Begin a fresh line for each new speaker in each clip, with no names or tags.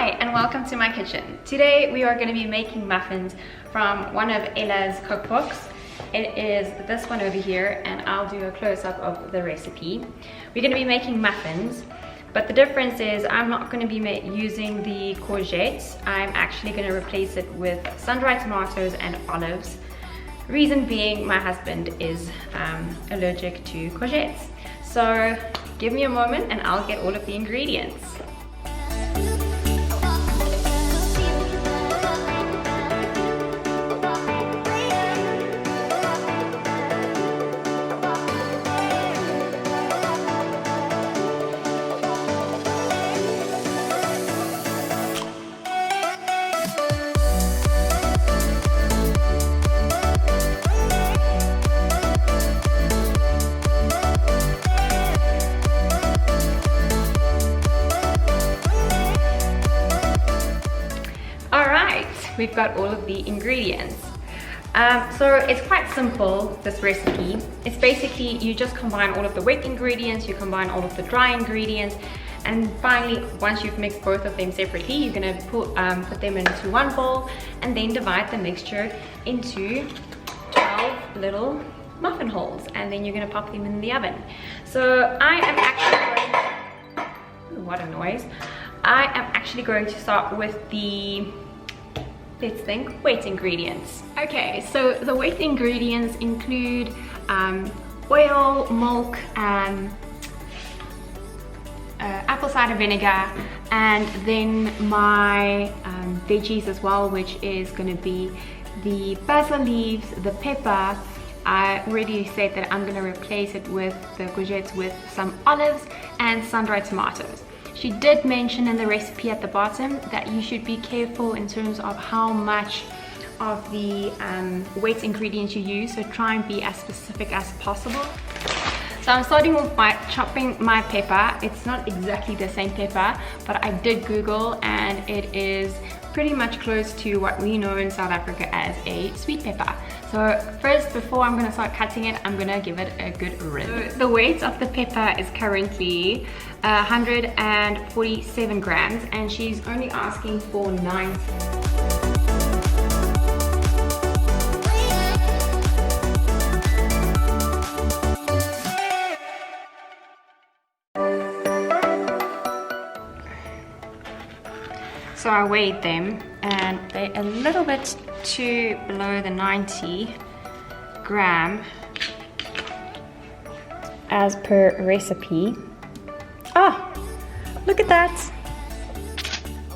Hi and welcome to my kitchen. Today we are going to be making muffins from one of Ella's cookbooks. It is this one over here and I'll do a close-up of the recipe. We're going to be making muffins, but the difference is I'm not going to be using the courgette. I'm actually going to replace it with sun-dried tomatoes and olives. Reason being, my husband is allergic to courgettes. So give me a moment and I'll get all of the ingredients. We've got all of the ingredients. So it's quite simple, this recipe. It's basically you just combine all of the wet ingredients, you combine all of the dry ingredients, and finally once you've mixed both of them separately, you're going to put them into one bowl and then divide the mixture into 12 little muffin holes, and then you're going to pop them in the oven. So I am actually going, what a noise. I am actually going to start with the, let's think, wet ingredients. Okay, so the wet ingredients include oil, milk, apple cider vinegar, and then my veggies as well, which is going to be the basil leaves, the pepper. I already said that I'm going to replace it with the courgettes with some olives and sun-dried tomatoes. She did mention in the recipe at the bottom that you should be careful in terms of how much of the wet ingredients you use, so try and be as specific as possible. So I'm starting off by chopping my pepper. It's not exactly the same pepper, but I did Google and it is pretty much close to what we know in South Africa as a sweet pepper. So first, before I'm going to start cutting it, I'm going to give it a good rinse. So the weight of the pepper is currently 147 grams and she's only asking for 9. So I weighed them and they're a little bit too below the 90 gram as per recipe. Oh, look at that.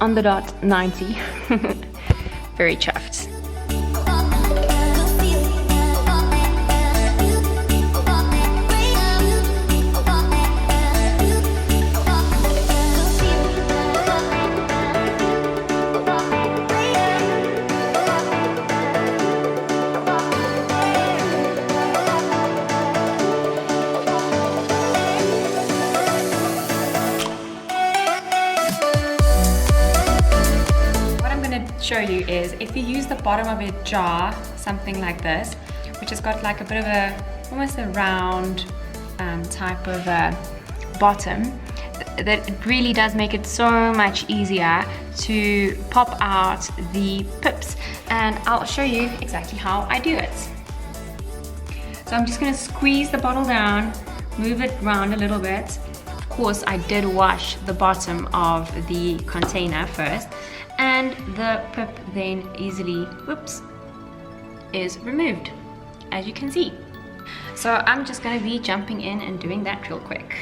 On the dot, 90. Very chuffed. Show you is if you use the bottom of a jar, something like this, which has got like a bit of a almost a round type of bottom, that it really does make it so much easier to pop out the pips, and I'll show you exactly how I do it. So I'm just going to squeeze the bottle down, move it around a little bit. Of course I did wash the bottom of the container first, and the pip then easily, whoops, is removed, as you can see. So I'm just going to be jumping in and doing that real quick.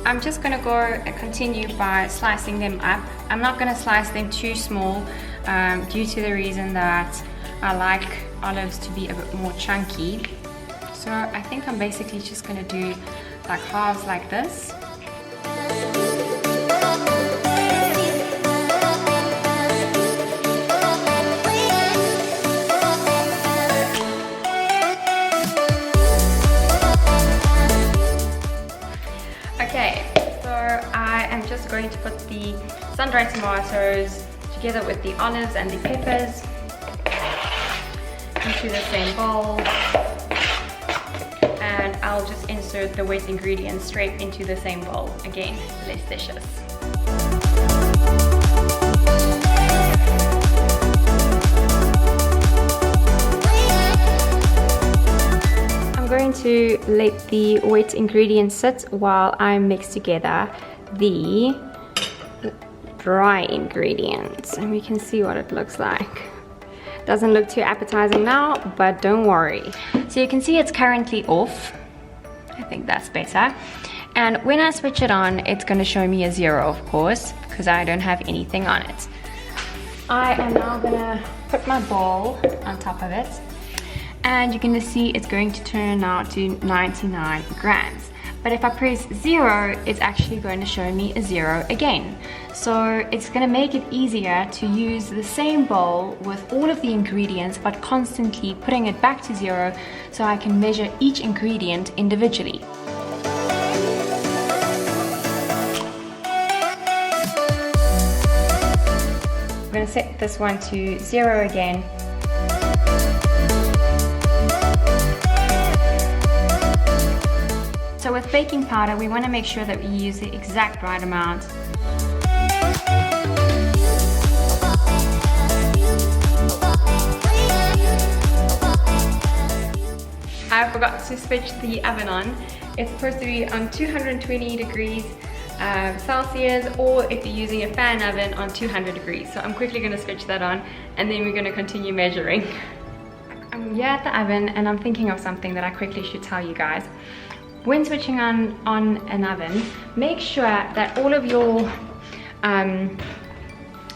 I'm just going to go and continue by slicing them up. I'm not going to slice them too small due to the reason that I like olives to be a bit more chunky. So I think I'm basically just going to do like halves like this. Okay, so I am just going to put the sun-dried tomatoes together with the olives and the peppers. into the same bowl. And I'll just insert the wet ingredients straight into the same bowl. Again, less dishes. I'm going to let the wet ingredients sit while I mix together the dry ingredients, and we can see what it looks like. Doesn't look too appetizing now, but don't worry. So you can see it's currently off. I think that's better. And when I switch it on, it's going to show me a 0, of course, because I don't have anything on it. I am now going to put my bowl on top of it, and you're going to see it's going to turn out to 99 grams. But if I press 0, it's actually going to show me a 0 again. So it's going to make it easier to use the same bowl with all of the ingredients, but constantly putting it back to 0 so I can measure each ingredient individually. I'm going to set this one to 0 again. So with baking powder, we want to make sure that we use the exact right amount. I forgot to switch the oven on. It's supposed to be on 220 degrees Celsius, or if you're using a fan oven, on 200 degrees. So I'm quickly going to switch that on, and then we're going to continue measuring. I'm here at the oven, and I'm thinking of something that I quickly should tell you guys. When switching on an oven, make sure that all of your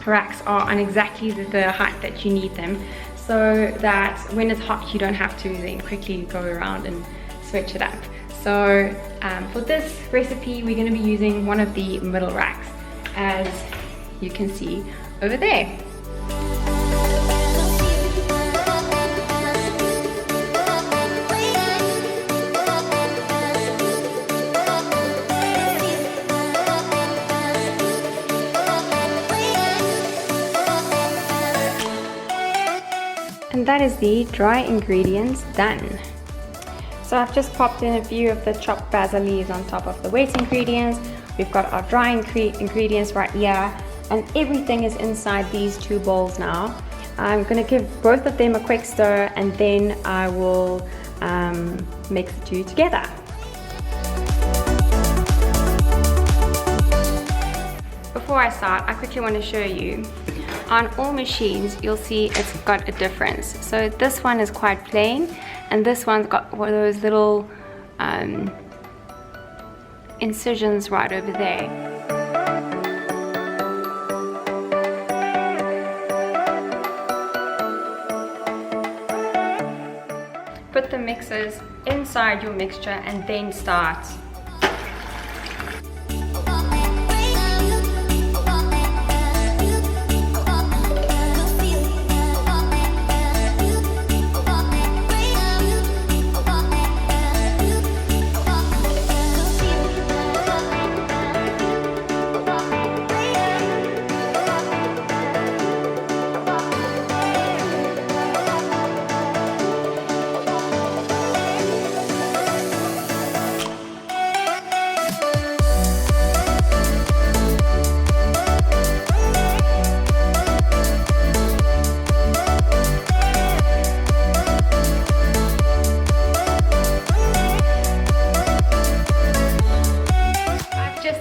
racks are on exactly the height that you need them, so that when it's hot you don't have to then quickly go around and switch it up. So for this recipe we're going to be using one of the middle racks, as you can see over there. And that is the dry ingredients done. So I've just popped in a few of the chopped basil leaves on top of the wet ingredients. We've got our dry ingredients right here, and everything is inside these two bowls now. I'm going to give both of them a quick stir, and then I will mix the two together. Before I start, I quickly want to show you. On all machines, you'll see it's got a difference. So this one is quite plain, and this one's got one of those little incisions right over there. Put the mixers inside your mixture and then start.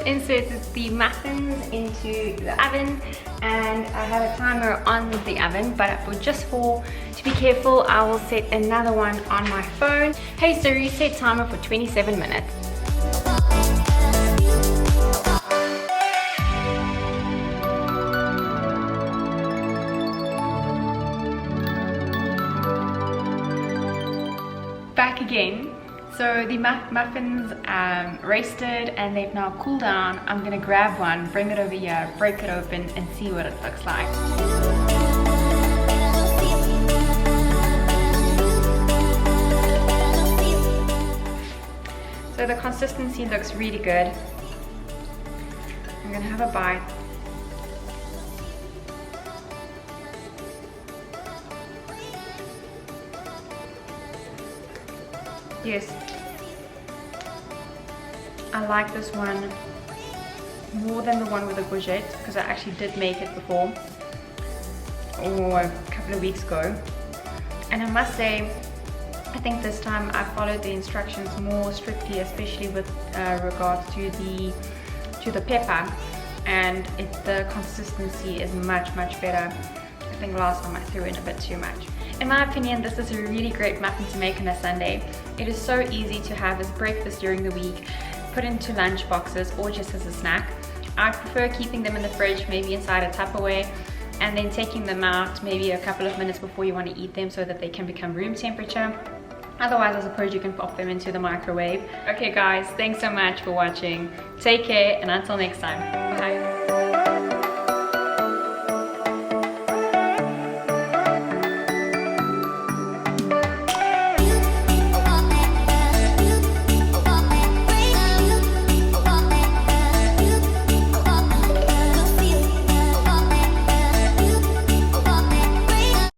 Inserted the muffins into the oven, and I have a timer on the oven, but to be careful, I will set another one on my phone. Hey Siri, set timer for 27 minutes. Back again. So the muffins rested and they've now cooled down. I'm gonna grab one, bring it over here, break it open and see what it looks like. So the consistency looks really good. I'm gonna have a bite. Yes, I like this one more than the one with the courgette, because I actually did make it before, or a couple of weeks ago, and I must say I think this time I followed the instructions more strictly, especially with regards to the pepper, and the consistency is much better. I think last time I threw in a bit too much. In my opinion, this is a really great muffin to make on a Sunday. It is so easy to have as breakfast during the week, put into lunch boxes, or just as a snack. I prefer keeping them in the fridge, maybe inside a Tupperware, and then taking them out maybe a couple of minutes before you want to eat them so that they can become room temperature. Otherwise, I suppose you can pop them into the microwave. Okay guys, thanks so much for watching. Take care, and until next time.